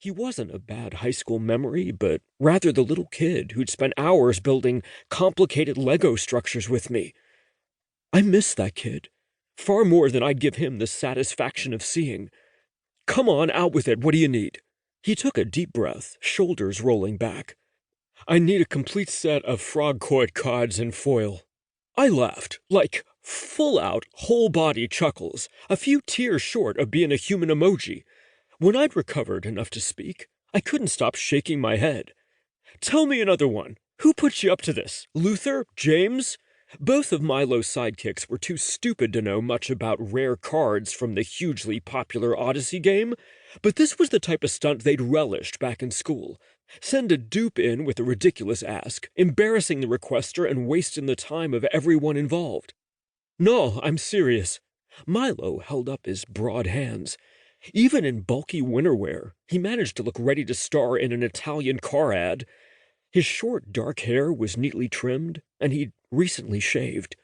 He wasn't a bad high school memory, but rather the little kid who'd spent hours building complicated Lego structures with me. I miss that kid, far more than I'd give him the satisfaction of seeing. Come on, out with it, what do you need? He took a deep breath, shoulders rolling back. I need a complete set of frog court cards in foil. I laughed, like full-out, whole-body chuckles, a few tears short of being a human emoji. When I'd recovered enough to speak, I couldn't stop shaking my head. Tell me another one. Who put you up to this? Luther? James? Both of Milo's sidekicks were too stupid to know much about rare cards from the hugely popular Odyssey game, but this was the type of stunt they'd relished back in school. Send a dupe in with a ridiculous ask, embarrassing the requester and wasting the time of everyone involved. No, I'm serious. Milo held up his broad hands. Even in bulky winterwear, he managed to look ready to star in an Italian car ad. His short, dark hair was neatly trimmed, and he'd recently shaved.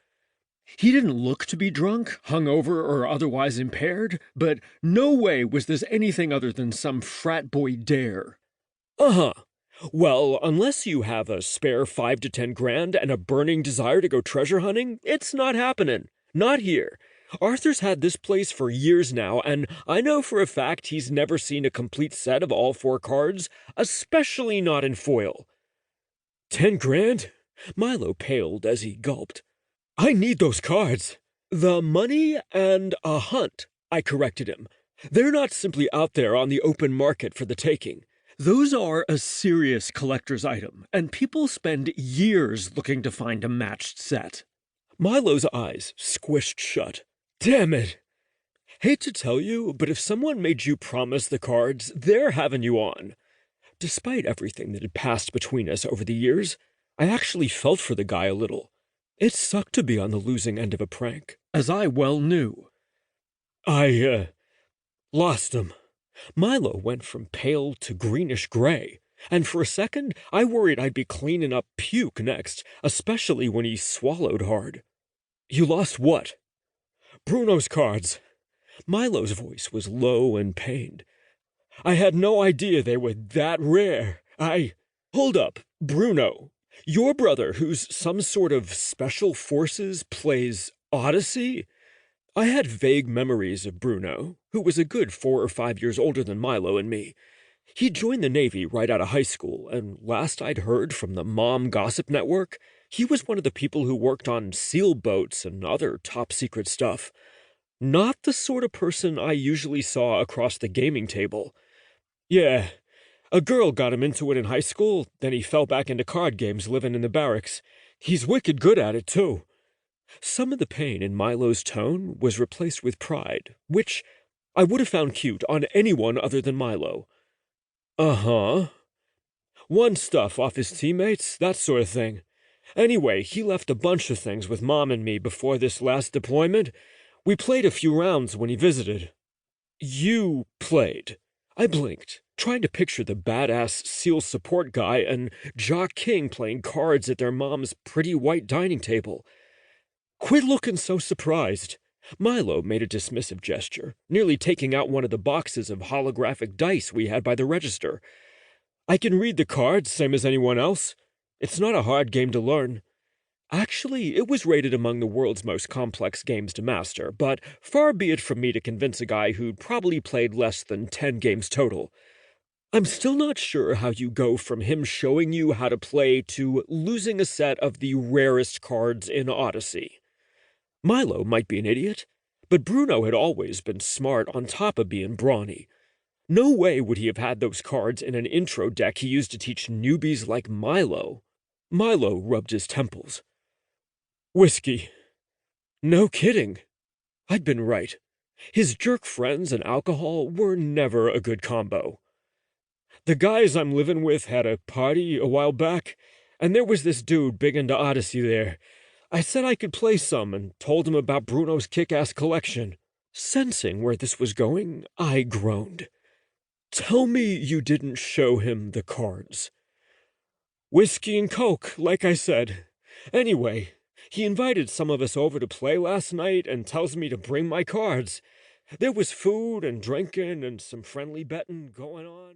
He didn't look to be drunk, hungover, or otherwise impaired, but no way was this anything other than some frat boy dare. Uh-huh. Well, unless you have a spare 5 to 10 grand and a burning desire to go treasure hunting, it's not happening. Not here. Arthur's had this place for years now, and I know for a fact he's never seen a complete set of all 4 cards, especially not in foil. 10 grand? Milo paled as he gulped. I need those cards. The money and a hunt, I corrected him. They're not simply out there on the open market for the taking. Those are a serious collector's item, and people spend years looking to find a matched set. Milo's eyes squished shut. Damn it! Hate to tell you, but if someone made you promise the cards, they're having you on. Despite everything that had passed between us over the years, I actually felt for the guy a little. It sucked to be on the losing end of a prank, as I well knew. I lost him. Milo went from pale to greenish gray, and for a second I worried I'd be cleaning up puke next, especially when he swallowed hard. You lost what? Bruno's cards. Milo's voice was low and pained. I had no idea they were that rare. Hold up, Bruno. Your brother, who's some sort of special forces, plays Odyssey? I had vague memories of Bruno, who was a good 4 or 5 years older than Milo and me. He joined the Navy right out of high school, and last I'd heard from the Mom Gossip Network, he was one of the people who worked on seal boats and other top-secret stuff. Not the sort of person I usually saw across the gaming table. Yeah, a girl got him into it in high school, then he fell back into card games living in the barracks. He's wicked good at it, too. Some of the pain in Milo's tone was replaced with pride, which I would have found cute on anyone other than Milo. Uh-huh. Won stuff off his teammates, that sort of thing. Anyway, he left a bunch of things with Mom and me before this last deployment. We played a few rounds when he visited. You played. I blinked, trying to picture the badass SEAL support guy and Jock King playing cards at their mom's pretty white dining table. Quit looking so surprised. Milo made a dismissive gesture, nearly taking out one of the boxes of holographic dice we had by the register. I can read the cards, same as anyone else. It's not a hard game to learn. Actually, it was rated among the world's most complex games to master, but far be it from me to convince a guy who'd probably played less than 10 games total. I'm still not sure how you go from him showing you how to play to losing a set of the rarest cards in Odyssey. Milo might be an idiot, but Bruno had always been smart on top of being brawny. No way would he have had those cards in an intro deck he used to teach newbies like Milo. Milo rubbed his temples. Whiskey. No kidding. I'd been right. His jerk friends and alcohol were never a good combo. The guys I'm living with had a party a while back, and there was this dude big into Odyssey there. I said I could play some and told him about Bruno's kick-ass collection. Sensing where this was going, I groaned. Tell me you didn't show him the cards. Whiskey and Coke, like I said. Anyway, he invited some of us over to play last night and tells me to bring my cards. There was food and drinking and some friendly betting going on.